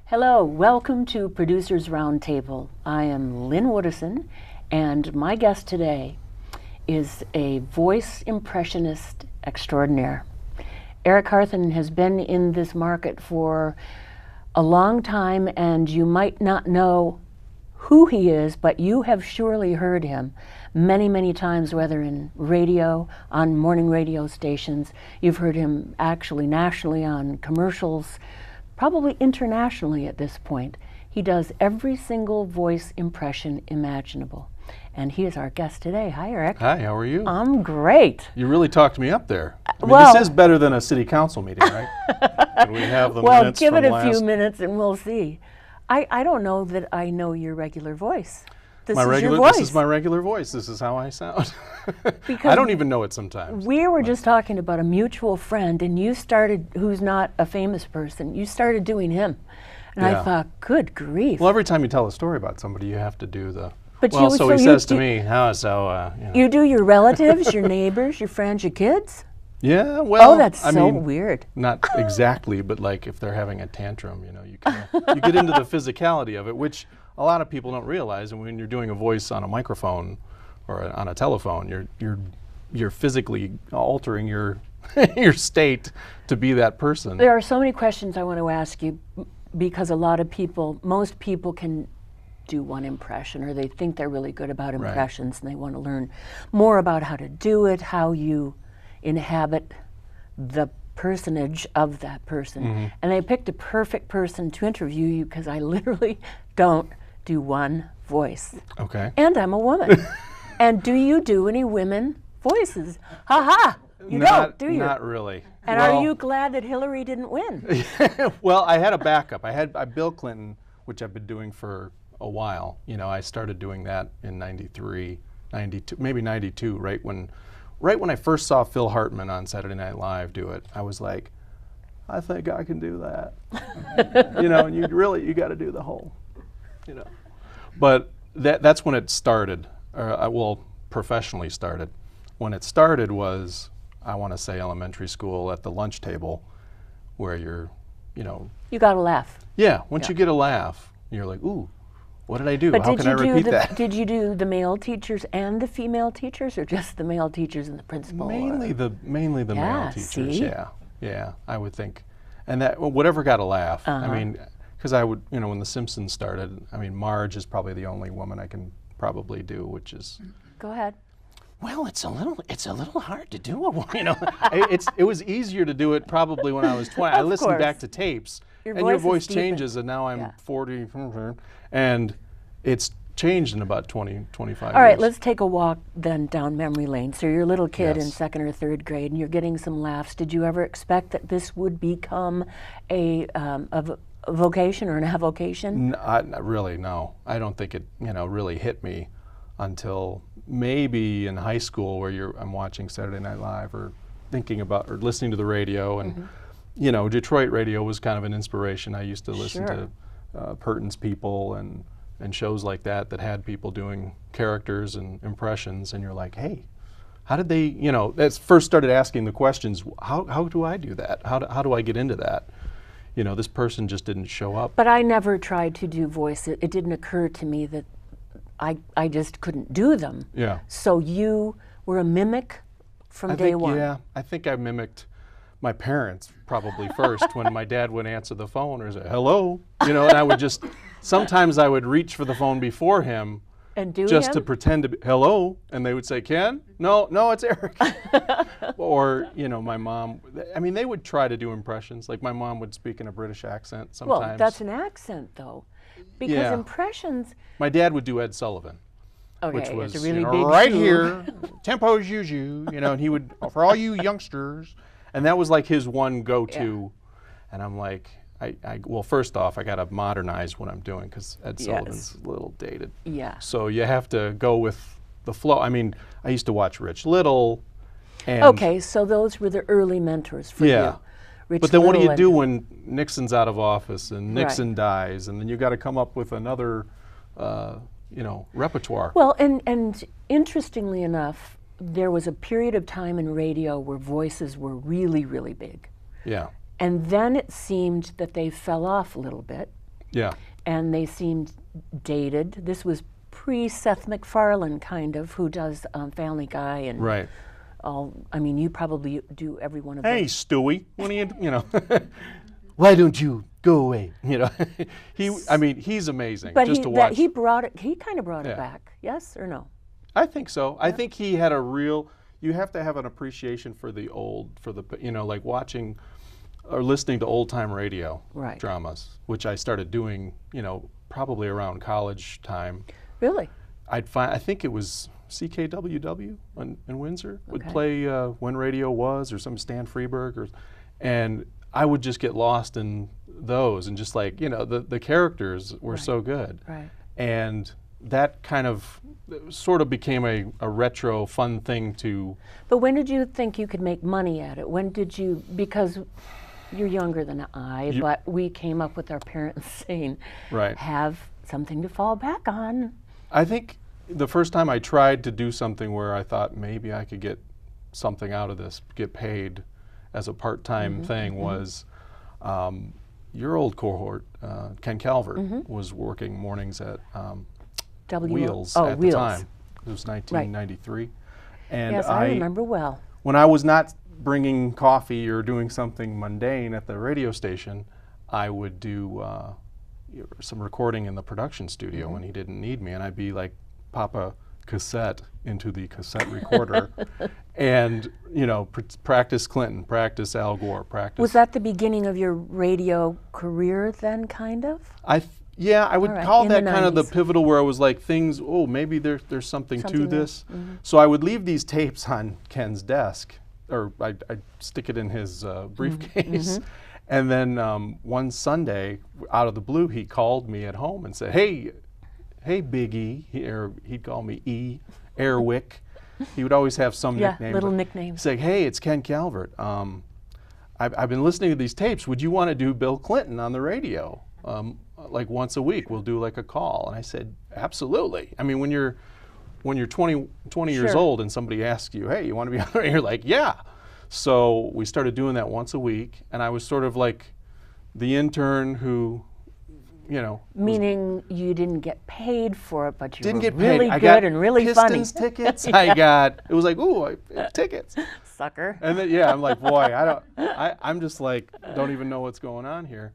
Hello, welcome to Producers Roundtable. I am Lynne Woodison, and my guest today is a voice impressionist extraordinaire. Eric Harthen has been in this market for a long time, and you might not know who he is, but you have surely heard him many, many times, whether in radio, on morning radio stations. You've heard him actually nationally on commercials, probably internationally at this point. He does every single voice impression imaginable. And he is our guest today. Hi, Eric. Hi, how are you? I'm great. You really talked me up there. I mean, well, this is better than a city council meeting, right? Can we have the well, minutes give from it a last? few minutes and we'll see. I don't know that I know your regular voice. This is your voice. This is my regular voice. This is how I sound. I don't even know it sometimes. We were just talking about a mutual friend, and you started, who's not a famous person, you started doing him. And I thought, good grief. Well, every time you tell a story about somebody, you have to do the, But well, you- so so he you says to do- me, you know. You do your relatives, your neighbors, your friends, your kids? Yeah, well, Oh, that's I so mean, weird. Not exactly, but like if they're having a tantrum, you know, you get into the physicality of it, which a lot of people don't realize. And when you're doing a voice on a microphone or on a telephone, you're physically altering your your state to be that person. There are so many questions I want to ask you because a lot of people, most people can do one impression, or they think they're really good about impressions, and they want to learn more about how to do it, how you inhabit the personage of that person. And I picked a perfect person to interview you because I literally don't do one voice. Okay. And I'm a woman. And do you do any women voices? Ha ha! You don't, do you? Not really. And Well, are you glad that Hillary didn't win? Well, I had a backup. I Bill Clinton, which I've been doing for a while. You know, I started doing that in 93, 92, maybe 92, right when I first saw Phil Hartman on Saturday Night Live do it. I was like, I think I can do that. You know, and you got to do the whole, you know. But that's when it started, well, professionally started. When it started was, I want to say elementary school at the lunch table where you're, you know. You got to laugh. Yeah, once you get a laugh, you're like, ooh, what did I do? But How can I repeat that? Did you do the male teachers and the female teachers, or just the male teachers and the principal? Mainly the male teachers. See? Yeah, I would think, and that whatever got a laugh. I mean, because I would, you know, when The Simpsons started, I mean, Marge is probably the only woman I can probably do, which is. Go ahead. Well, it's a little hard to do it. You know, it was easier to do it probably when I was 20. I listened course. back to tapes, Your and your voice is voice changes, and now I'm 40, and it's changed in about 20, 25 years. All right, let's take a walk then down memory lane. So you're a little kid in Yes. 2nd or 3rd grade, and you're getting some laughs. Did you ever expect that this would become a vocation or an avocation? Not really, no. I don't think it, you know, really hit me until maybe in high school where I'm watching Saturday Night Live or thinking about or listening to the radio, and you know, Detroit radio was kind of an inspiration. I used to listen to Purton's People and shows like that had people doing characters and impressions, and you're like, hey, how did they, you know, that's first started asking the questions, how do I do that? How do I get into that? You know, this person just didn't show up. But I never tried to do voice. It didn't occur to me that I just couldn't do them. Yeah. So you were a mimic from day one. Yeah, I think I mimicked my parents probably first when my dad would answer the phone or say, hello, you know, and I would just, sometimes I would reach for the phone before him And do just him? to pretend to be, hello, and they would say, Ken? No, it's Eric. Or, you know, my mom, I mean, they would try to do impressions. Like my mom would speak in a British accent sometimes. Well, that's an accent, though, because impressions. My dad would do Ed Sullivan. Okay, Which was it's a really you know, big right shoe. here, tempo juju, you know, and he would, for all you youngsters, and that was like his one go-to. And I'm like, well, first off, I got to modernize what I'm doing because Ed Sullivan's a little dated. Yeah. So you have to go with the flow. I mean, I used to watch Rich Little. And Okay, so those were the early mentors for you. Rich But then what do you Little do and- when Nixon's out of office and Nixon dies, and then you got to come up with another, you know, repertoire. Well, and interestingly enough, there was a period of time in radio where voices were really, really big. Yeah. And then it seemed that they fell off a little bit. Yeah. And they seemed dated. This was pre-Seth MacFarlane, kind of, who does Family Guy and Right. all. I mean, you probably do every one of Hey, those. Stewie, when you know, why don't you go away? You know, he's amazing. But just to watch. he brought it. He kind of brought Yeah. it back. Yes or no? I think so. I think he had a real. You have to have an appreciation for the old, like watching or listening to old time radio Right. dramas, which I started doing, probably around college time. Really? I think it was CKWW in Windsor would Okay. play When Radio Was or some Stan Freberg, and I would just get lost in those, and just like, the characters were Right. so good. Right. And that kind of sort of became a retro fun thing to. But when did you think you could make money at it? When did you, because you're younger than I, but we came up with our parents saying, Right. have something to fall back on. I think the first time I tried to do something where I thought maybe I could get something out of this, get paid as a part-time thing, was your old cohort, Ken Calvert, was working mornings at Wheels at the time. It was 1993. And Yes, I remember well. when I was not bringing coffee or doing something mundane at the radio station, I would do some recording in the production studio when he didn't need me, and I'd be like, pop a cassette into the cassette recorder and, practice Clinton, practice Al Gore, practice. Was that the beginning of your radio career then, kind of? I would All right, call in that the kind of the 90s. pivotal where I was like, maybe there's something to Something there. this. So I would leave these tapes on Ken's desk, or I'd stick it in his briefcase. And then one Sunday, out of the blue, he called me at home and said, hey, Big E, he'd call me E, Airwick. He would always have some nickname. Little but nicknames. He'd say, hey, it's Ken Calvert. I've been listening to these tapes. Would you want to do Bill Clinton on the radio? Like once a week, we'll do like a call. And I said, absolutely. I mean, when you're 20 years Sure. old and somebody asks you, hey, you want to be on the radio? You're like, yeah. So we started doing that once a week, and I was sort of like the intern who, Meaning you didn't get paid for it, but you didn't were get really paid. I good got and really Pistons funny. tickets. It was like, ooh, tickets. Sucker. And then, I'm like, boy, I'm just like, don't even know what's going on here.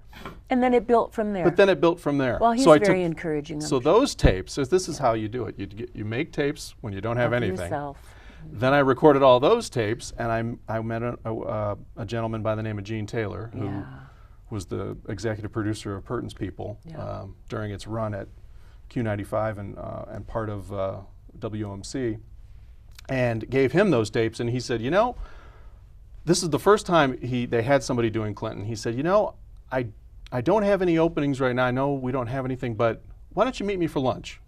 And then it built from there. But then it built from there. Well, he's so I very encouraging. So those tapes, so this is how you do it. You make tapes when you don't have anything. Yourself. Then I recorded all those tapes, and I met a gentleman by the name of Gene Taylor, who Yeah. was the executive producer of Purton's People during its run at Q95 and part of WMC, and gave him those tapes. And he said, this is the first time they had somebody doing Clinton. He said, I don't have any openings right now. I know we don't have anything, but why don't you meet me for lunch?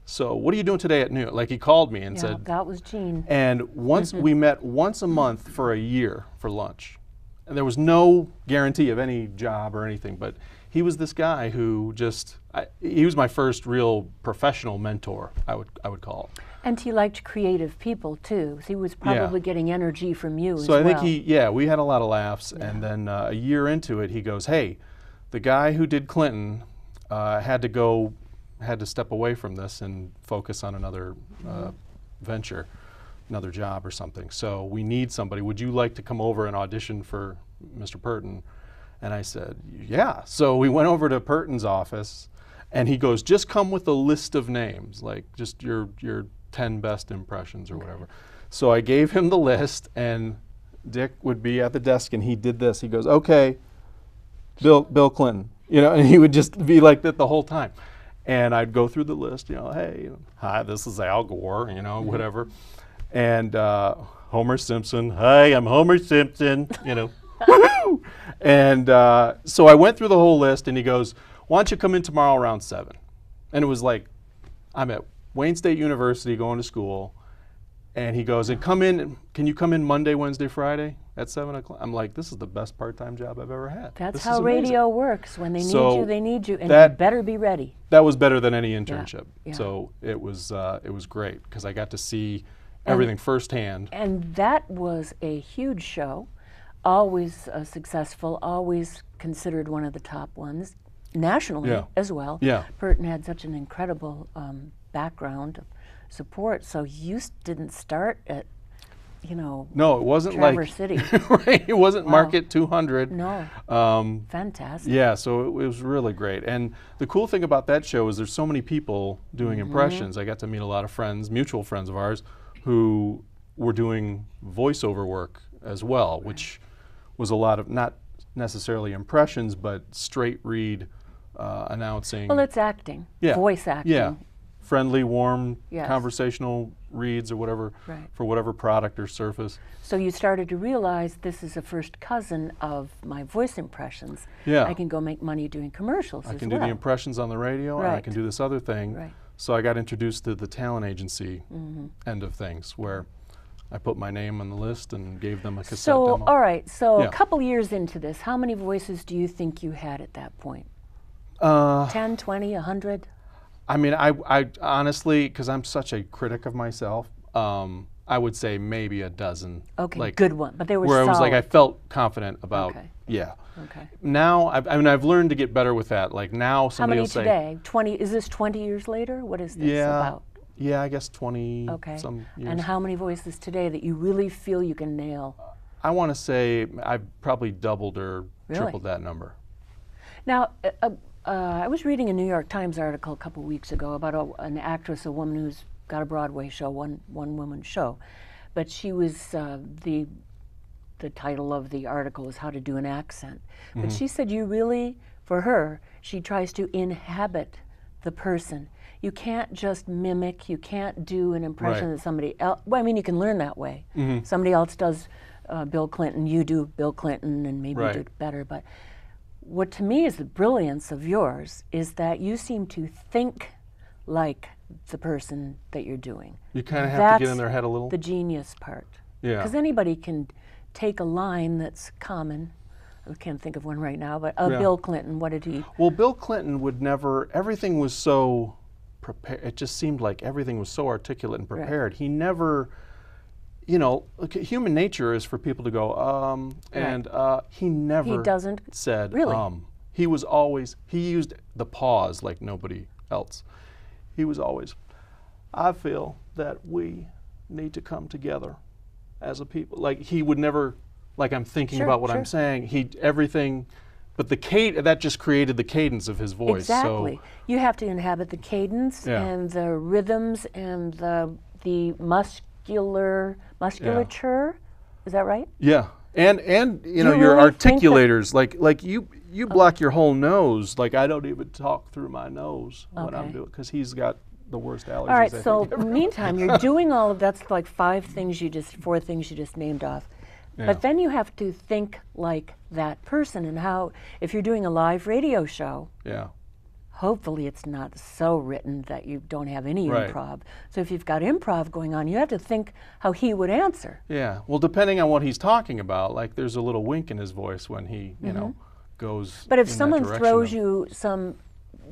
So what are you doing today at noon? Like, he called me and said, that was Gene. and we met once a month for a year for lunch. And there was no guarantee of any job or anything, but he was this guy who he was my first real professional mentor, I would call it. And he liked creative people too. So he was probably getting energy from you as So I well. think we had a lot of laughs, and then a year into it, he goes, hey, the guy who did Clinton had to step away from this and focus on another venture, another job or something. So we need somebody. Would you like to come over and audition for Mr. Purton? And I said, yeah. So we went over to Purton's office, and he goes, just come with a list of names, like just your 10 best impressions or whatever. So I gave him the list, and Dick would be at the desk, and he did this. He goes, okay, Bill Clinton, and he would just be like that the whole time. And I'd go through the list, hey, hi, this is Al Gore, whatever. And Homer Simpson, hi, I'm Homer Simpson, woohoo! And so I went through the whole list, and he goes, why don't you come in tomorrow around 7? And it was like, I'm at Wayne State University going to school, and he goes, and can you come in Monday, Wednesday, Friday at 7 o'clock? I'm like, this is the best part-time job I've ever had. That's this how radio works. When they need you, they need you, and you better be ready. That was better than any internship. Yeah. So it was great, because I got to see everything firsthand. And that was a huge show, always successful, always considered one of the top ones. nationally Yeah. as well. Yeah. Burton had such an incredible background of support, so you didn't start at, No, it wasn't Traverse like City. right. It wasn't Wow. Market 200. No. Fantastic. Yeah, so it was really great. And the cool thing about that show is there's so many people doing impressions. I got to meet a lot of friends, mutual friends of ours, who were doing voiceover work as well, which was a lot of not necessarily impressions, but straight read announcing. Well, it's acting. Yeah. Voice acting. Yeah, friendly, warm, Yes. conversational reads or whatever Right. for whatever product or surface. So you started to realize this is a first cousin of my voice impressions. Yeah. I can go make money doing commercials I as can well. do the impressions on the radio, and I Right. can do this other thing. Right. So I got introduced to the talent agency end of things, where I put my name on the list and gave them a cassette So, demo. all right, so Yeah. a couple years into this, how many voices do you think you had at that point? 10, 20, 100? I mean, I honestly, because I'm such a critic of myself, I would say maybe a dozen. Okay, like, good one, but they were where solid. I was like, I felt confident about, Okay. yeah. Okay. Now, I've learned to get better with that. Like now, How somebody many will say, today? 20, is this 20 years later? What is this yeah, about? yeah, I guess 20 Okay. some years. And how many voices today that you really feel you can nail? I want to say I've probably doubled or Really? tripled that number. Now, I was reading a New York Times article a couple weeks ago about an actress, a woman who's got a Broadway show, one woman show, but she was the title of the article was How to Do an Accent. But she said you really, for her, she tries to inhabit the person. You can't just mimic, you can't do an impression Right. that somebody else, well, I mean, you can learn that way. Somebody else does Bill Clinton, you do Bill Clinton, and maybe you do Right. it better. But what to me is the brilliance of yours is that you seem to think like the person that you're doing. You kind of have to get in That's their head a little. the genius part. Yeah. Because anybody can take a line that's common. I can't think of one right now, but Yeah. Bill Clinton, what did he? Well, Bill Clinton would never, everything was so prepared. It just seemed like everything was so articulate and prepared. He never, look, human nature is for people to go, and he never He doesn't said, really. He was always, he used the pause like nobody else. He was always, I feel that we need to come together as a people. Like he would never, like I'm thinking Sure, about what sure. I'm saying. Everything, but that just created the cadence of his voice. Exactly. So, You have to inhabit the cadence Yeah. and the rhythms and the musculature. Is that right? yeah, and You your really think that- articulators, like you block your whole nose. Like I don't even talk through my nose when I'm Okay. doing, because he's got the worst allergies. All right, I so think. meantime, you're doing all of that's like four things you just named off. Yeah. But then you have to think like that person and how, if you're doing a live radio show, Yeah. hopefully it's not so written that you don't have any Right. improv. So if you've got improv going on, you have to think how he would answer. Yeah. Well, depending on what he's talking about, like there's a little wink in his voice when he, goes. But if in that someone direction throws of- you some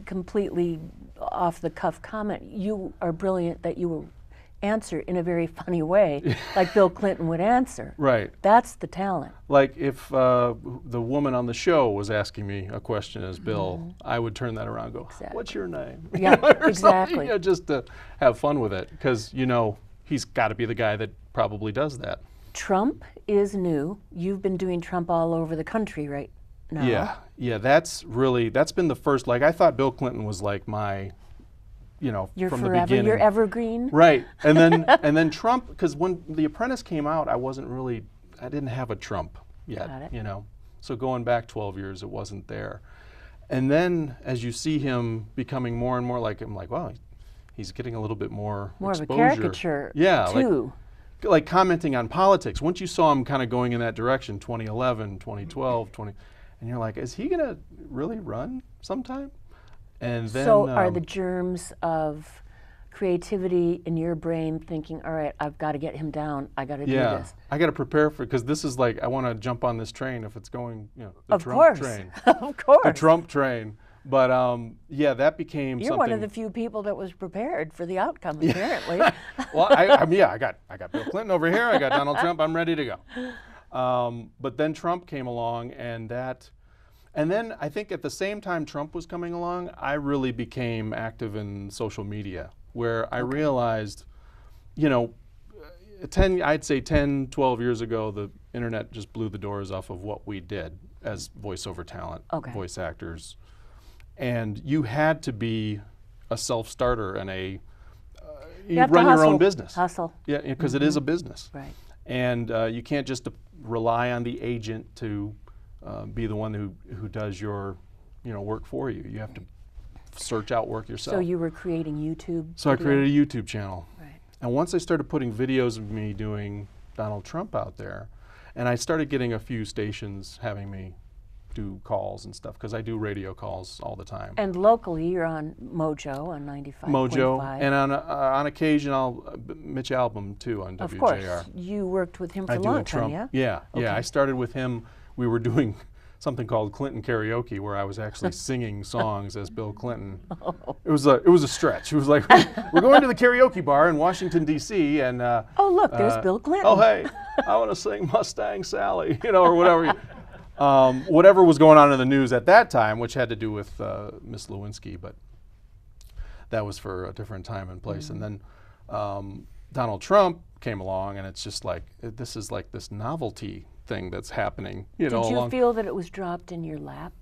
completely off the cuff comment, you are brilliant that you will answer in a very funny way, like Bill Clinton would answer. Right. That's the talent. Like if the woman on the show was asking me a question as Bill, I would turn that around and go, Exactly. what's your name? Yeah, Or something, exactly. just to have fun with it. Because, he's got to be the guy that probably does that. Trump is new. You've been doing Trump all over the country right now. Yeah. Yeah, that's been the first, like I thought Bill Clinton was like my, You're from forever, the beginning. you're evergreen. Right, and then Trump, because when The Apprentice came out, I didn't have a Trump yet, Got it. So going back 12 years, it wasn't there. And then as you see him becoming more and more like, I'm like, wow, he's getting a little bit more More exposure. of a caricature, Yeah, too. like commenting on politics. Once you saw him kind of going in that direction, 2011, 2012, and you're like, is he gonna really run sometime? And then So are the germs of creativity in your brain thinking, all right, I've got to get him down, I got to do this? I got to prepare for, because this is like, I want to jump on this train if it's going, the Of Trump course, train. of course. The Trump train. But that became You're something. one of the few people that was prepared for the outcome, apparently. Well, I got Bill Clinton over here. I got Donald Trump. I'm ready to go. But then Trump came along, and And then I think at the same time Trump was coming along, I really became active in social media, where I realized, you know, I'd say 10, 12 years ago, the internet just blew the doors off of what we did as voiceover talent, voice actors. And you had to be a self-starter and you run your own business. Hustle. Yeah, because it is a business. Right. And you can't just rely on the agent to be the one who does your work for you. You have to search out work yourself. So you were creating YouTube? So I created a YouTube channel. Right. And once I started putting videos of me doing Donald Trump out there, and I started getting a few stations having me do calls and stuff, because I do radio calls all the time. And locally, you're on Mojo on 95.5. Mojo, and on occasion, Mitch Albom too on WJR. Of course, you worked with him for a long time, yeah? Yeah, yeah. I started with him. We were doing something called Clinton Karaoke, where I was actually singing songs as Bill Clinton. It was a stretch. It was like, we're going to the karaoke bar in Washington D.C. and oh look, there's Bill Clinton. Oh hey, I want to sing Mustang Sally, or whatever. Whatever was going on in the news at that time, which had to do with Miss Lewinsky, but that was for a different time and place. And then Donald Trump came along, and it's just like, this is like this novelty thing that's happening. Did you feel that it was dropped in your lap?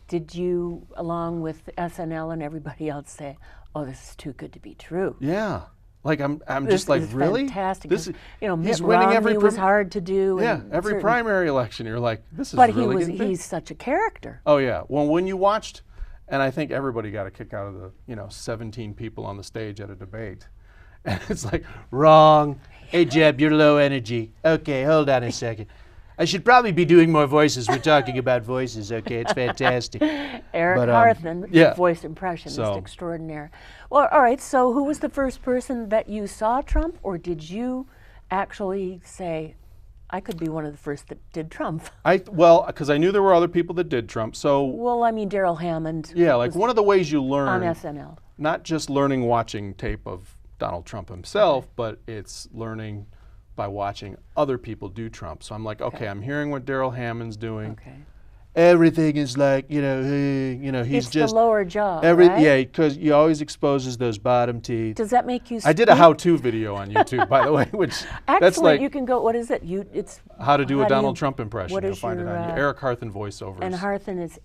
Did you, along with SNL and everybody else, say, "Oh, this is too good to be true"? Yeah, like I'm This just like, is really? fantastic. This is, Mitt he's winning Romney every was hard to do. Yeah, and every primary election, you're like, this is but really getting big. he's such a character. Oh yeah. Well, when you watched, and I think everybody got a kick out of the 17 people on the stage at a debate, and it's like, wrong. Hey Jeb, you're low energy. Okay, hold on a second. I should probably be doing more voices. We're talking about voices. Okay, it's fantastic. Eric Harthen, voice impressionist extraordinaire. Well, all right. So, who was the first person that you saw Trump, or did you actually say, "I could be one of the first that did Trump"? Well, because I knew there were other people that did Trump. So. Well, I mean, Daryl Hammond. Yeah, like one of the ways you learn on SNL. Not just learning watching tape of Donald Trump himself, but it's learning by watching other people do Trump. So I'm like, okay, I'm hearing what Daryl Hammond's doing. Okay. Everything is like, he's it's just the lower jaw, right? Yeah, because he always exposes those bottom teeth. Does that make you? I did a how-to video on YouTube, by the way, which that's like. You can go. What is it? It's how to do a Donald Trump impression. What You'll is find it on Eric Harthen voiceovers. And Harthen is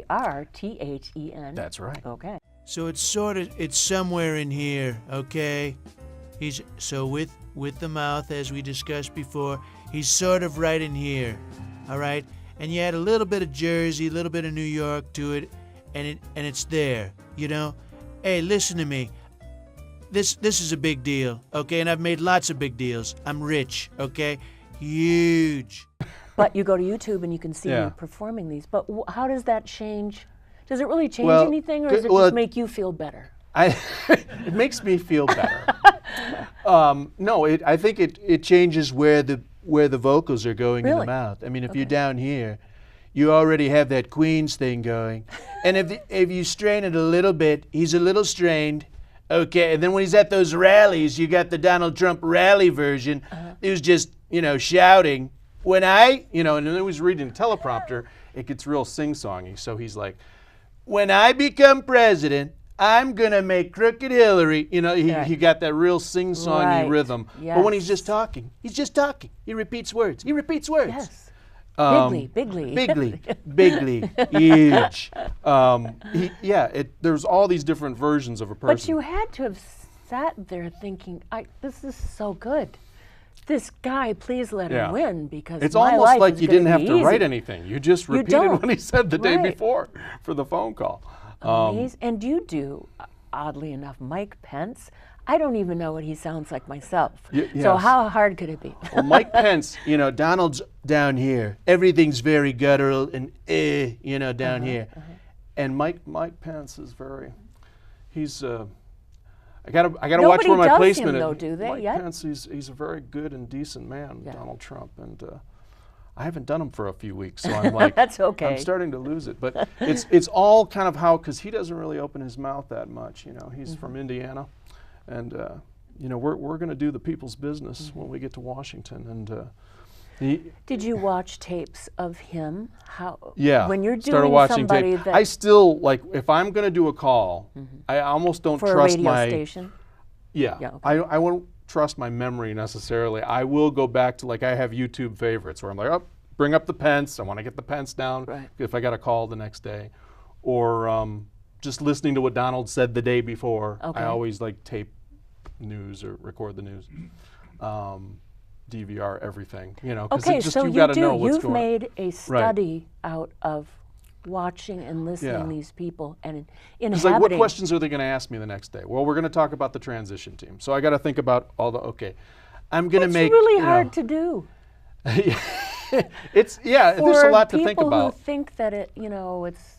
Harthen. That's right. Okay. So it's somewhere in here, okay? He's with the mouth, as we discussed before. He's sort of right in here, all right? And you add a little bit of Jersey, a little bit of New York to it, and it's there, Hey, listen to me. This is a big deal, okay? And I've made lots of big deals. I'm rich, okay? Huge. But you go to YouTube and you can see you performing these. But how does that change? Does it really change anything, or does it just make you feel better? It makes me feel better. No, I think it changes where the vocals are going in the mouth. I mean, if you're down here, you already have that Queens thing going, and if you strain it a little bit, he's a little strained. Okay, and then when he's at those rallies, you got the Donald Trump rally version. He was just shouting. When and then he was reading a teleprompter. It gets real sing-songy. So he's like, "When I become president, I'm gonna make crooked Hillary." He got that real sing-songy rhythm. Yes. But when he's just talking, He repeats words. Yes. Big league, huge. There's all these different versions of a person. But you had to have sat there thinking, "This is so good. This guy, please let him win, because it's my almost life like is you gonna didn't have be to easy." write anything. You just repeated what he said the day before for the phone call. And you do, oddly enough, Mike Pence. I don't even know what he sounds like myself. So how hard could it be? Well, Mike Pence, Donald's down here. Everything's very guttural and down here. And Mike Pence is he's I gotta watch where my placement is. Nobody does him, though, do they? Mike Pence, he's a very good and decent man, Donald Trump, and I haven't done him for a few weeks, so I'm like, that's okay. I'm starting to lose it, but it's all kind of because he doesn't really open his mouth that much. He's from Indiana, and we're going to do the people's business when we get to Washington, and Did you watch tapes of him? How? Yeah. When you're started doing watching somebody tape. that I still, like, if I'm going to do a call, I almost don't for a trust radio my... station. Yeah. Yeah, okay. I won't trust my memory necessarily. I will go back to, like, I have YouTube favorites where I'm like, oh, bring up the pence. I want to get the pence down Right. if I got a call the next day. Or just listening to what Donald said the day before. Okay. I always, like, tape news or record the news. DVR everything, you know, because Okay, just so you got to know what's you've going on. made a study out of watching and listening Yeah. to these people and It's like, what inhabiting. questions are they going to ask me the next day? Well, we're going to talk about the transition team. So I got to think about all the, okay, I'm going to It's make, really you know, hard to do. it's, yeah, there's a lot to think people about. who think that it, you know, it's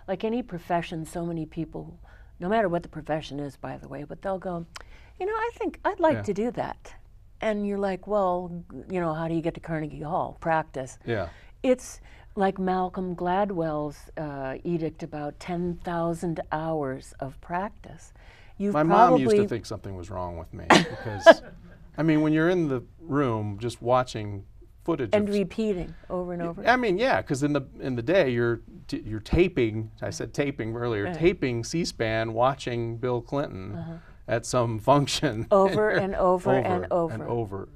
like any profession, so many people, no matter what the profession is, by the way, but they'll go, you know, I think I'd like Yeah. to do that. And you're like, well, you know, how do you get to Carnegie Hall? Practice. Yeah. It's like Malcolm Gladwell's edict about 10,000 hours of practice. You've My mom used to think something was wrong with me because, I mean, when you're in the room just watching footage and of repeating over and over. I mean, yeah, because in the day you're taping. I said taping earlier. Right. Taping C-SPAN, watching Bill Clinton at some function Over and over and over. and over.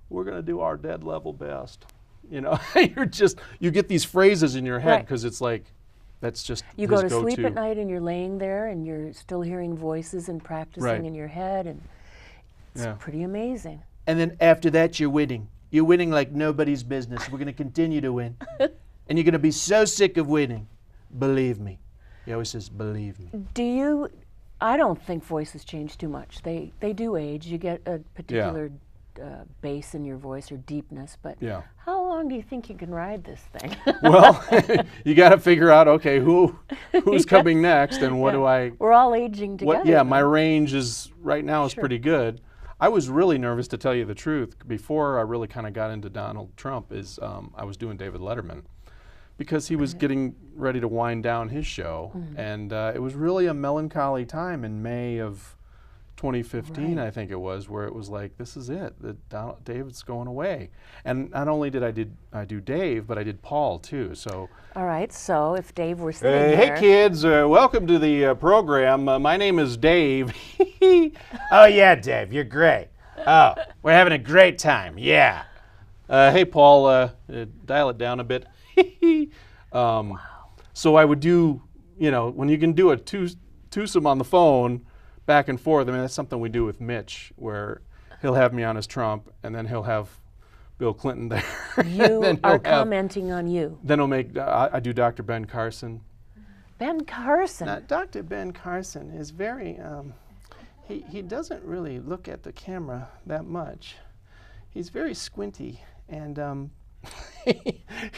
We're gonna do our dead level best. You know, you get these phrases in your head Right. because it's like that's just You his go to sleep go-to. at night and you're laying there and you're still hearing voices and practicing Right. in your head, and it's Yeah. pretty amazing. And then after that, you're winning. You're winning like nobody's business. We're going to continue to win. And you're going to be so sick of winning. Believe me. He always says, believe me. Do you? I don't think voices change too much. They do age. You get a particular bass in your voice or deepness, but Yeah. how long do you think you can ride this thing? Well, you got to figure out, okay, who's coming next, and what do I? We're all aging together. What? Yeah, my range is right now is Sure. pretty good. I was really nervous, to tell you the truth, before I really kind of got into Donald Trump. I was doing David Letterman because he was getting ready to wind down his show, and it was really a melancholy time in May of 2015, Right. I think it was, where it was like, this is it. David's going away. And not only did I do Dave, but I did Paul too. So. All right. So if Dave were sitting Hey there, kids, welcome to the program. My name is Dave. Oh, yeah, Dave, you're great. Oh, we're having a great time. Yeah. Hey Paul, dial it down a bit. So I would do, you know, when you can do a twosome on the phone, back and forth. I mean, that's something we do with Mitch, where he'll have me on his Trump, and then he'll have Bill Clinton there. you then are he'll have- commenting on you. Then he'll make. I do Dr. Ben Carson. Ben Carson. Now, Dr. Ben Carson is very. He doesn't really look at the camera that much. He's very squinty, and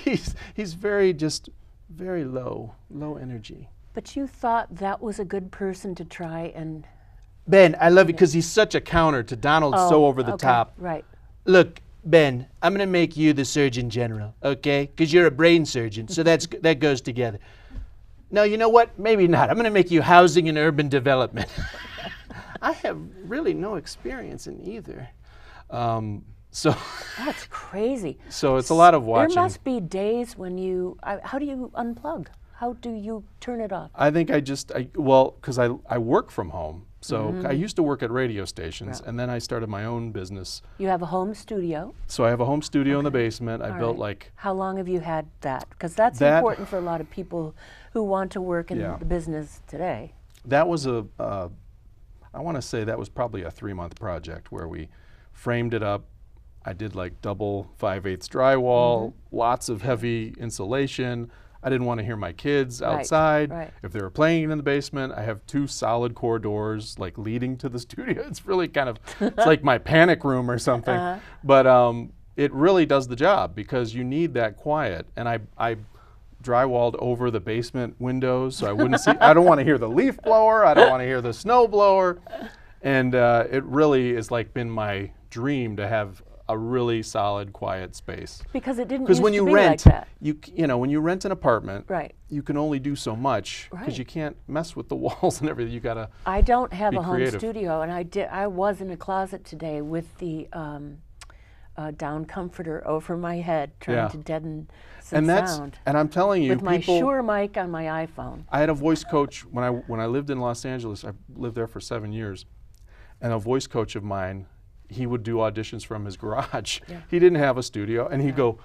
he's very low energy. But you thought that was a good person to try and. Ben, I love you because he's such a counter to Donald, so over the okay, top. Right. Look, Ben, I'm going to make you the Surgeon General, okay? Because you're a brain surgeon, so that goes together. No, you know what? Maybe not. I'm going to make you Housing and Urban Development. I have really no experience in either. So That's crazy. so it's a lot of watching. There must be days when you. How do you unplug? How do you turn it off? I think because I work from home. So I used to work at radio stations, Yeah. and then I started my own business. You have a home studio. So I have a home studio in the basement. I All built right. like, How long have you had that? Because that's That- important for a lot of people who want to work in Yeah. the business today. that was I want to say that was probably a 3-month project where we framed it up. I did like double 5/8 drywall, lots of heavy insulation. I didn't want to hear my kids Right, outside. right. If they were playing in the basement, I have 2 solid core doors like leading to the studio. It's really kind of, it's like my panic room or something. But it really does the job because you need that quiet. And I drywalled over the basement windows so I wouldn't see, I don't want to hear the leaf blower. I don't want to hear the snow blower. And it really has like been my dream to have a really solid, quiet space. Because it didn't Because used when to you be rent, like that. you know, when you rent an apartment, Right. you can only do so much because Right. you can't mess with the walls and everything. You gotta. I don't have Be a home creative. studio, and I was in a closet today with the down comforter over my head, trying Yeah. to deaden some And sound. and I'm telling you, With my people. Shure mic on my iPhone. I had a voice coach when I lived in Los Angeles. I lived there for 7 years, and a voice coach of mine, he would do auditions from his garage. Yeah. He didn't have a studio, and he'd go,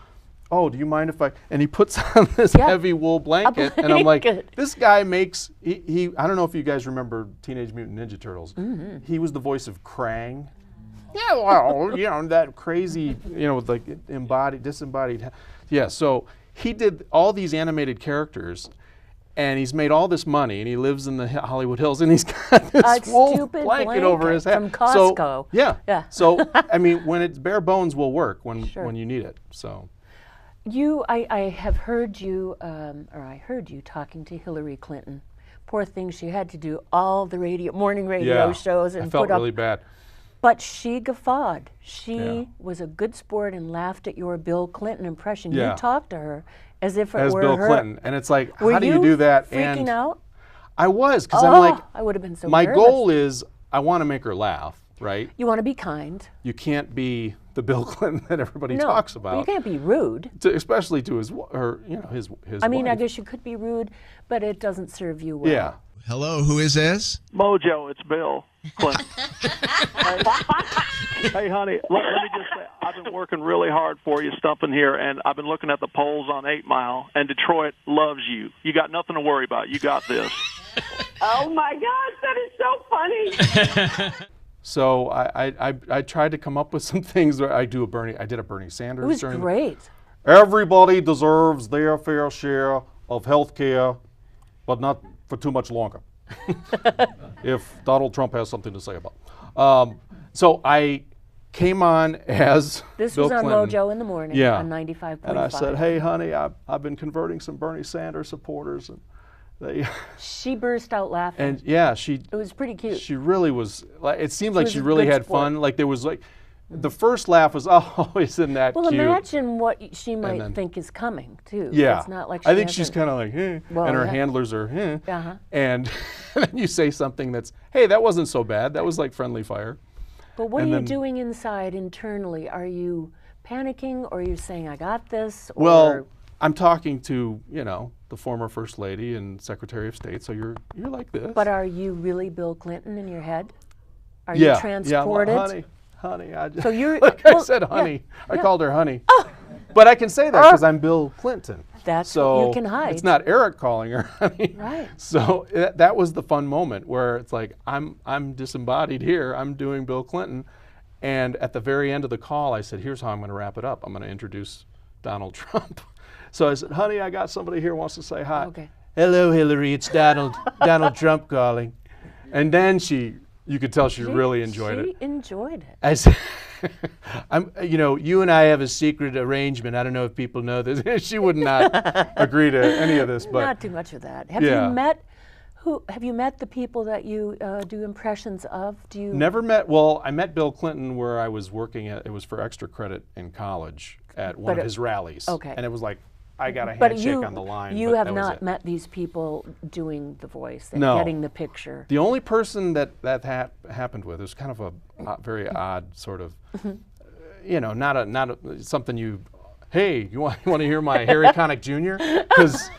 "Oh, do you mind if I?" And he puts on this Yeah. heavy wool blanket, and I'm like, blanket. "This guy makes." He I don't know if you guys remember Teenage Mutant Ninja Turtles. Mm-hmm. He was the voice of Krang. Yeah, well, that crazy, with like disembodied. Yeah, so he did all these animated characters, and he's made all this money, and he lives in the Hollywood Hills, and he's got this A wool stupid blanket over his head. from Costco. So, yeah. Yeah. So, I mean, when it's bare bones will work when Sure. you need it. So, I have heard you, or I heard you talking to Hillary Clinton. Poor thing, she had to do all the morning radio yeah, shows and I felt put up. really bad. But she guffawed. She Yeah. was a good sport and laughed at your Bill Clinton impression. Yeah. You talked to her as if it As were Bill her. Clinton, and it's like, Were how do you do that? freaking And out? I was, because Oh, I'm like, I would have been so my nervous. goal is I want to make her laugh, right? You want to be kind. You can't be the Bill Clinton that everybody No, talks but about. you can't be rude. Especially to his I mean, I wife. guess you could be rude, but it doesn't serve you well. Yeah. Hello, who is this? Mojo, it's Bill Clinton. Hey, honey, let me just say, I've been working really hard for you, stumping here, and I've been looking at the polls on 8 Mile, and Detroit loves you. You got nothing to worry about. You got this. Oh, my gosh, that is so funny. So I tried to come up with some things where I did a Bernie Sanders. It was during great. Everybody deserves their fair share of health care, but not for too much longer. If Donald Trump has something to say about it. So I came on as This Bill was on Clinton. Mojo in the morning Yeah. on 95.5. And I said, hey, honey, I've been converting some Bernie Sanders supporters. And they, She burst out laughing. and yeah, It was pretty cute. she really was, like, it seemed like was she a really good had sport. fun. Like there was like, the first laugh was, oh, isn't that Well, cute? imagine what she might then- think is coming, too. Yeah. It's not like I think she's hasn't- kind of like, eh, Well, and her yeah. handlers are, eh. Uh-huh. And then you say something that's, hey, that wasn't so bad. That was like friendly fire. But what and are you then- doing inside internally? Are you panicking, or are you saying, I got this? Or Well, I'm talking to, the former First Lady and Secretary of State, so you're like this. But are you really Bill Clinton in your head? Are yeah, you transported? Yeah, I'm honey, I just, So you're- like I well, said, yeah, honey. I yeah. called her honey. But I can say that because I'm Bill Clinton. That's so what you can hide. It's not Eric calling her honey. Right. So that was the fun moment where it's like I'm disembodied here. I'm doing Bill Clinton, and at the very end of the call, I said, "Here's how I'm going to wrap it up. I'm going to introduce Donald Trump." So I said, "Honey, I got somebody here who wants to say hi." Okay. Hello, Hillary. It's Donald Trump calling. And then you could tell she really enjoyed it. She enjoyed it. I said, you and I have a secret arrangement. I don't know if people know this. She would not agree to any of this, but Not too much of that. Have Yeah. you met the people that you do impressions of? Do you never met. Well, I met Bill Clinton where I was working at. It was for extra credit in college at one But of his rallies. okay. And it was like I got a But handshake you on the line. you but have that was not it. met these people doing the voice and No. getting the picture. The only person that happened with, it was kind of a very odd sort of, not something you. Hey, you want to hear my Harry Connick Jr.? Because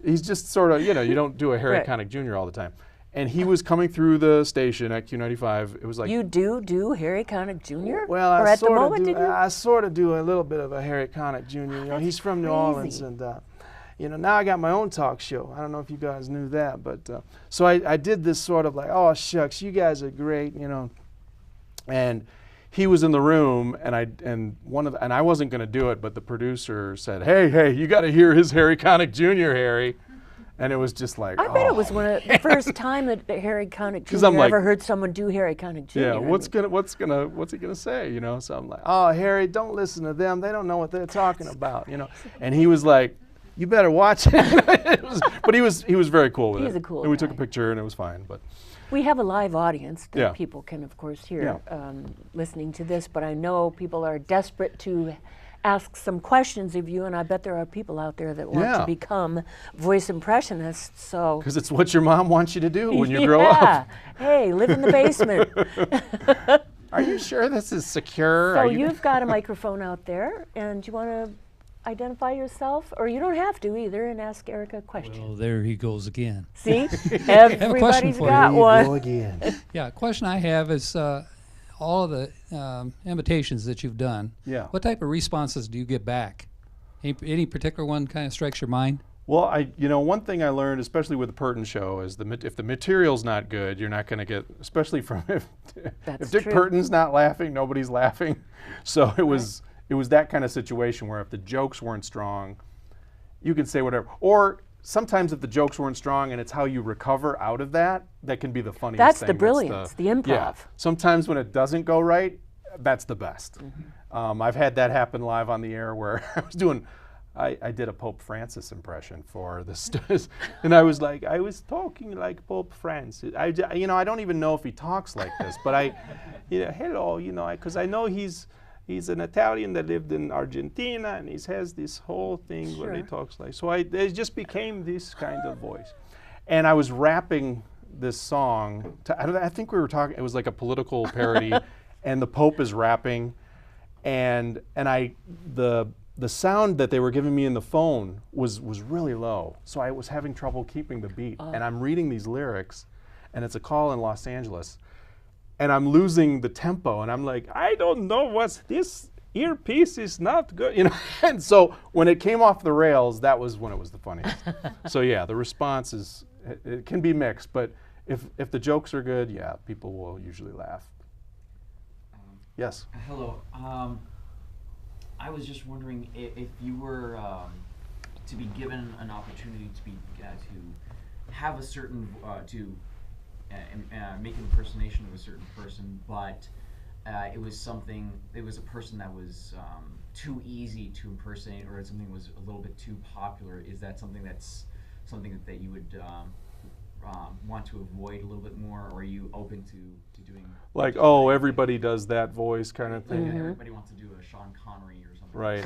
he's just sort of, you don't do a Harry Right. Connick Jr. all the time. And he was coming through the station at Q95. It was like You do Harry Connick Jr. Well, or I at the sort moment of do. did you? I sort of do a little bit of a Harry Connick Jr. He's from New Orleans, crazy. and now I got my own talk show. I don't know if you guys knew that, but so I did this sort of like, oh shucks, you guys are great, and he was in the room, and I wasn't going to do it, but the producer said, hey, you got to hear his Harry Connick Jr. Harry. And it was just like, I bet it was one of the first time that Harry Connick 'Cause Jr. I'm like- ever heard someone do Harry Connick Jr. Yeah, I what's mean, he gonna say? So I'm like, oh, Harry, don't listen to them. They don't know what they're talking about. And he was like, you better watch it. But he was very cool with it. He's a cool And we took a guy. picture and it was fine. But we have a live audience that Yeah. people can, of course, hear Yeah. listening to this. But I know people are desperate to ask some questions of you, and I bet there are people out there that want Yeah. to become voice impressionists. So because it's what your mom wants you to do when you grow up. Hey, live in the basement. Are you sure this is secure? So Are you- you've got a microphone out there, and you want to identify yourself, or you don't have to either, and ask Eric a question. Well, there he goes again. See, everybody's for you. got There you one. go again. Yeah, question I have is all of the imitations that you've done. Yeah. What type of responses do you get back? Any particular one kind of strikes your mind? Well, one thing I learned, especially with the Purton show, is if the material's not good, you're not going to get, especially from if Dick true. Purton's not laughing, nobody's laughing. So it was that kind of situation where if the jokes weren't strong, you could say whatever. Or sometimes if the jokes weren't strong and it's how you recover out of that can be the funniest That's thing. the brilliance, the improv. Yeah. Sometimes when it doesn't go right, that's the best. I've had that happen live on the air where I did a Pope Francis impression for the and I was like, I was talking like Pope Francis. I don't even know if he talks like this, but hello, because I know he's an Italian that lived in Argentina, and he has this whole thing where he talks like. So it just became this kind of voice, and I was rapping this song. I think we were talking. It was like a political parody, and the Pope is rapping, and the sound that they were giving me in the phone was really low, so I was having trouble keeping the beat. And I'm reading these lyrics, and it's a call in Los Angeles, and I'm losing the tempo, and I'm like, I don't know what's this earpiece is not good, And so when it came off the rails, that was when it was the funniest. So yeah, the response it can be mixed, but if the jokes are good, yeah, people will usually laugh. Yes. Hello. I was just wondering if you were to be given an opportunity to have a certain make an impersonation of a certain person, but it was a person that was too easy to impersonate, or something was a little bit too popular. Is that something that you would want to avoid a little bit more, or are you open to doing Like, oh, everybody does that voice kind of thing. everybody wants to do a Sean Connery or something? Right.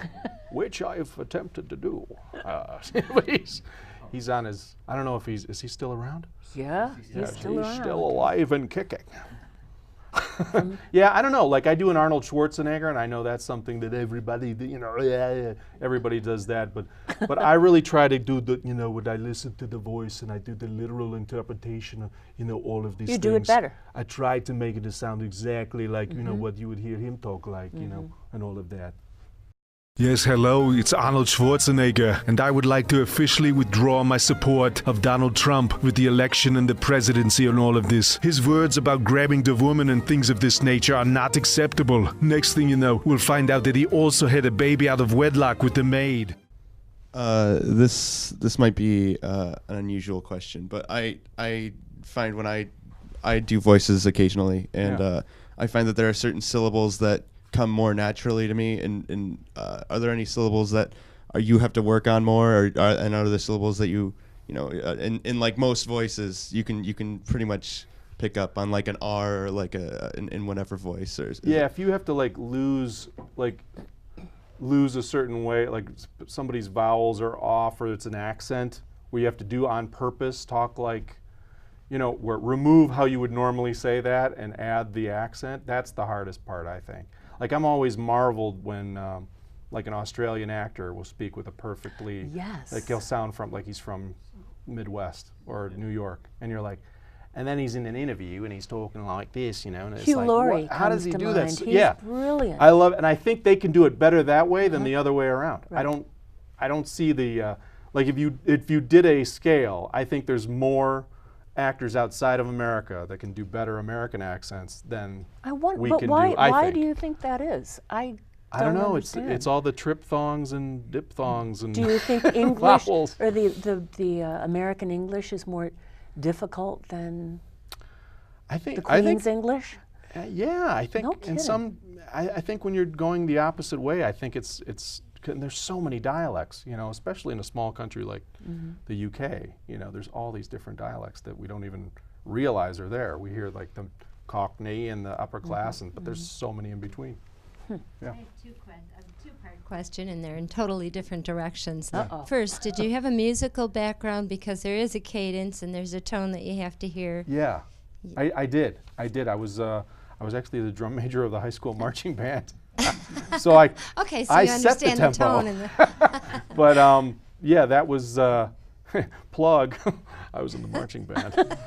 Which I've attempted to do. He's on his, I don't know if is he still around? Yeah, he's still around. Still alive and kicking. Yeah, I don't know. Like I do an Arnold Schwarzenegger, and I know that's something that everybody, everybody does that. But I really try to do the, when I listen to the voice and I do the literal interpretation of, all of these things. You do it better. I try to make it to sound exactly like, what you would hear him talk like, and all of that. Yes, hello, it's Arnold Schwarzenegger, and I would like to officially withdraw my support of Donald Trump with the election and the presidency and all of this. His words about grabbing the woman and things of this nature are not acceptable. Next thing you know, we'll find out that he also had a baby out of wedlock with the maid. This might be an unusual question, but I find when I do voices occasionally, and I find that there are certain syllables that come more naturally to me, and are there any syllables that you have to work on more, and are there syllables that in like most voices you can pretty much pick up on, like an R or like in whatever voice, or if you have to lose a certain way, like somebody's vowels are off, or it's an accent where you have to do on purpose, talk like, remove how you would normally say that and add the accent. That's the hardest part, I think. Like I'm always marveled when like an Australian actor will speak with a perfectly, like he'll sound like he's from Midwest or New York, and you're like, and then he's in an interview and he's talking like this, and it's Hugh like, Laurie how does he do that? He's brilliant. I love it, and I think they can do it better that way than the other way around. Right. I don't see the like if you did a scale, I think there's more actors outside of America that can do better American accents than we can do. Why do you think that is? I don't know. Understand. It's all the triphthongs and diphthongs and. Do you think English vowels. or the American English is more difficult than the Queen's English? Yeah, I think No in kidding. some. I think when you're going the opposite way, I think it's. There's so many dialects, especially in a small country like the UK. There's all these different dialects that we don't even realize are there. We hear like the Cockney and the upper class, but there's so many in between. Yeah. I have a two-part question, and they're in totally different directions. Uh-oh. First, did you have a musical background? Because there is a cadence and there's a tone that you have to hear. Yeah, I did. I was. I was actually the drum major of the high school marching band. So I Okay, so I you set the understand the tempo. tone and the But yeah, that was plug. I was in the marching band.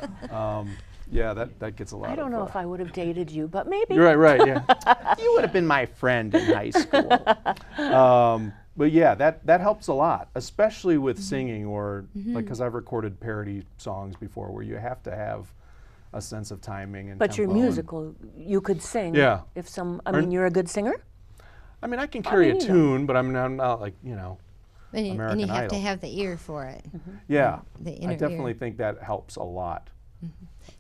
Yeah, that gets a lot. I don't know if I would have dated you, but maybe. You're right, yeah. You would have been my friend in high school. But yeah, that helps a lot, especially with singing or like because I've recorded parody songs before where you have to have a sense of timing and But you're tempo and- musical. You could sing. Yeah. If I mean, you're a good singer. I mean, I can carry a mean, you know. tune, but I'm not like, you know, and you American have to Idol. have the ear for it. Yeah, The inner I definitely ear. think that helps a lot.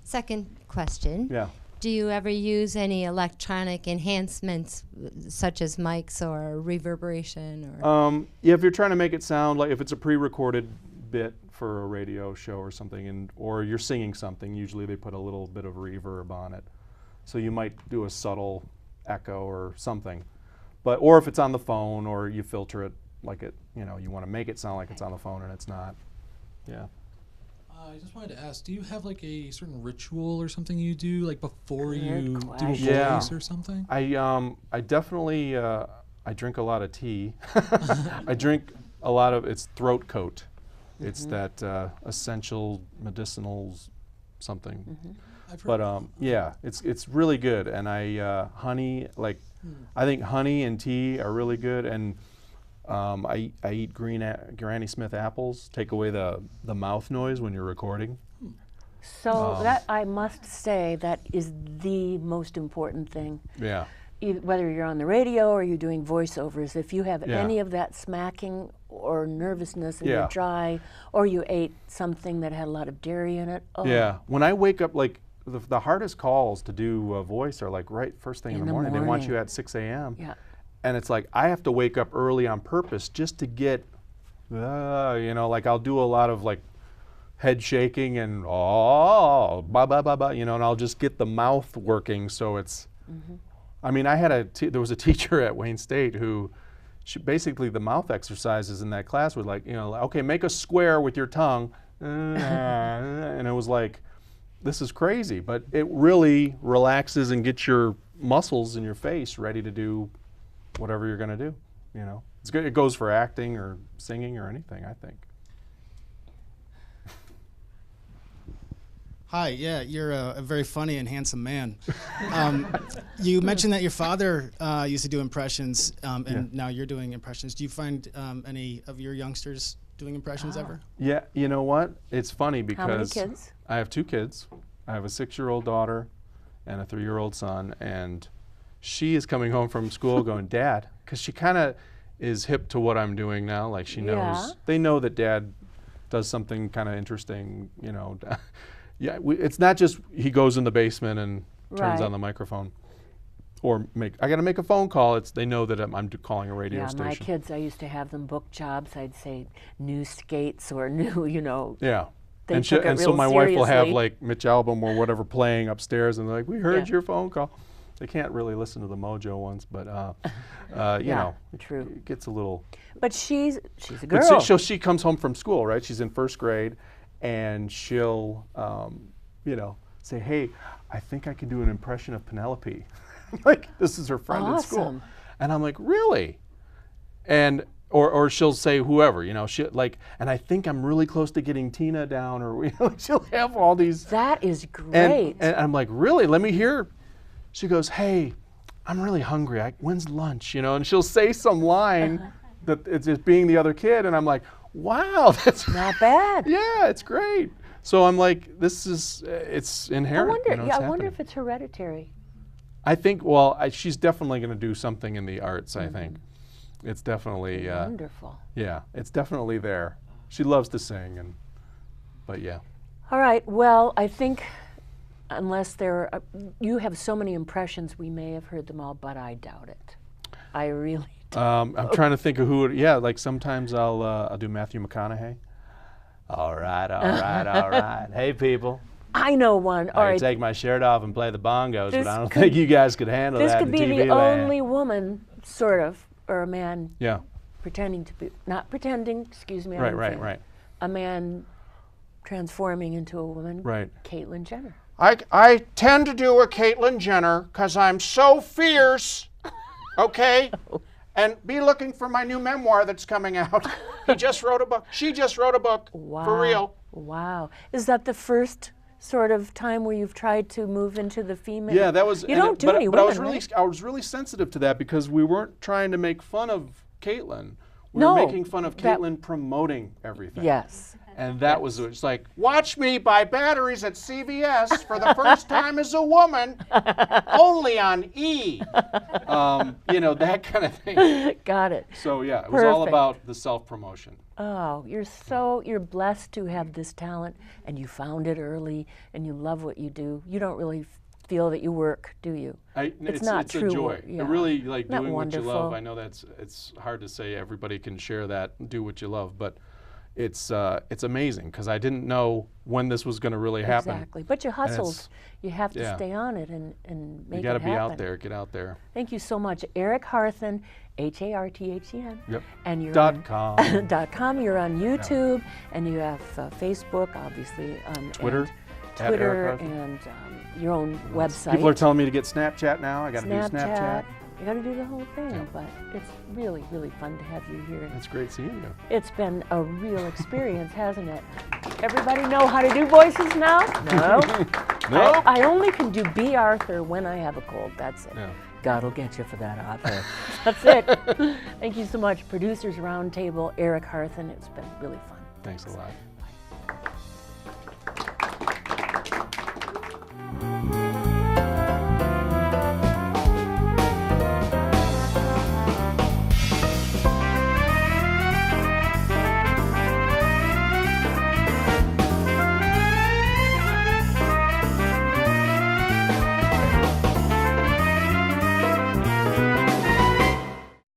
Second question. Yeah. Do you ever use any electronic enhancements, such as mics or reverberation? Or Yeah, if you're trying to make it sound like if it's a pre-recorded bit for a radio show or something, or you're singing something, usually they put a little bit of reverb on it. So you might do a subtle echo or something. Or if it's on the phone, or you filter it like it, you know, you want to make it sound like it's on the phone and it's not. Yeah. I just wanted to ask, do you have like a certain ritual or something you do like before Good you do a question. Yeah. voice or something? I definitely I drink a lot of tea. I drink a lot of it's throat coat. It's that essential medicinals something. I've heard But yeah, it's really good. And honey, like I think honey and tea are really good. And I eat Granny Smith apples. Take away the mouth noise when you're recording. So that I must say that is the most important thing. Yeah. Whether you're on the radio or you're doing voiceovers, if you have Yeah. any of that smacking or nervousness and Yeah. you're dry, or you ate something that had a lot of dairy in it. Oh, Yeah. When I wake up, like the hardest calls to do a voice are like right first thing in the morning. They want you at 6 a.m. Yeah. And it's like I have to wake up early on purpose just to get, you know, like I'll do a lot of like head shaking and ba ba ba ba, you know, and I'll just get the mouth working so it's. I mean, I had there was a teacher at Wayne State who, basically the mouth exercises in that class were like, you know, okay, make a square with your tongue, and it was like, this is crazy, but it really relaxes and gets your muscles in your face ready to do whatever you're going to do. You know, it's good. It goes for acting or singing or anything, I think. Hi, yeah, you're a very funny and handsome man. You mentioned that your father used to do impressions, and now you're doing impressions. Do you find any of your youngsters doing impressions ever? Yeah, you know what? It's funny because How many kids? I have 2 kids. I have a 6-year-old daughter and a 3-year-old son, and she is coming home from school going, Dad, because she kind of is hip to what I'm doing now. Like she knows, Yeah. they know that Dad does something kind of interesting, you know. Yeah, it's not just he goes in the basement and turns Right. on the microphone, or I got to make a phone call. They know that I'm calling a radio Yeah, station. my kids, I used to have them book jobs. I'd say new skates or new, you know. Yeah. They And, took it so real my wife will have seriously. like Mitch Albom or whatever playing upstairs, and they're like, "We heard Yeah. your phone call." They can't really listen to the Mojo ones, but you Yeah, know, true. it gets a little. But she's a But girl. she comes home from school, right? She's in 1st grade, and she'll, you know, say, "Hey, I think I can do an impression of Penelope." Like this is her friend in school, Awesome. and I'm like, "Really?" And or she'll say whoever, you know, she like, and I think I'm really close to getting Tina down, or you know, she'll have all these. That is great. And I'm like, really? Let me hear. She goes, hey, I'm really hungry. When's lunch? You know, and she'll say some line that it's just being the other kid, and I'm like, wow, that's not bad. Yeah, it's great. So I'm like, this is it's I inherent. wonder. You know, Yeah, it's I wonder happening. if it's hereditary. I think. Well, she's definitely going to do something in the arts. I think it's definitely Wonderful. Yeah, it's definitely there. She loves to sing, but yeah. All right. Well, I think unless you have so many impressions, we may have heard them all, but I doubt it. I really. I'm trying to think of who. Yeah, like sometimes I'll do Matthew McConaughey. All right, all right, all right. Hey, people. I know one. All I right. can take my shirt off and play the bongos, This but I don't could- think you guys could handle This that could in be TV the land. only woman, sort of, or a man. Yeah. Pretending to be, not pretending. Excuse me. I Right, don't right, think. right. A man transforming into a woman. Right. Caitlyn Jenner. I tend to do a Caitlyn Jenner because I'm so fierce, okay? And be looking for my new memoir that's coming out. He just wrote a book. She just wrote a book. Wow. For real. Wow. Is that the first sort of time where you've tried to move into the female? Yeah, that was. You don't do any but women, I was really, right? I was really sensitive to that because we weren't trying to make fun of Caitlyn. We No, were making fun of that- Caitlyn promoting everything. Yes. And that was it's like, Watch me buy batteries at CVS for the first time as a woman, only on E. you know, that kind of thing. Got it. So yeah, it was all Perfect. about the self-promotion. Oh, you're blessed to have this talent, and you found it early, and you love what you do. You don't really feel that you work, do you? It's not it's true a joy. work, yeah. It really like Isn't that doing what you love. wonderful? I know it's hard to say everybody can share that, do what you love, but it's amazing because I didn't know when this was going to really happen. Exactly. But you hustled. it's- You have to yeah. stay on it and make You got to it be happen. out there, get out there. Thank you so much, Eric Harthen, Harthen. Yep. And you're .com. on .com. You're on YouTube, and you have Facebook, obviously. Twitter. And At Eric Twitter Harthen. and your own website. People are telling me to get Snapchat now. I got to do Snapchat. You got to do the whole thing, Yeah. but it's really, really fun to have you here. It's great seeing you. It's been a real experience, hasn't it? Everybody know how to do voices now? No. Nope. I only can do B. Arthur when I have a cold. That's it. Yeah. God will get you for that, Arthur. That's it. Thank you so much. Producers Roundtable, Eric Harthen. It's been really fun. Thanks a lot.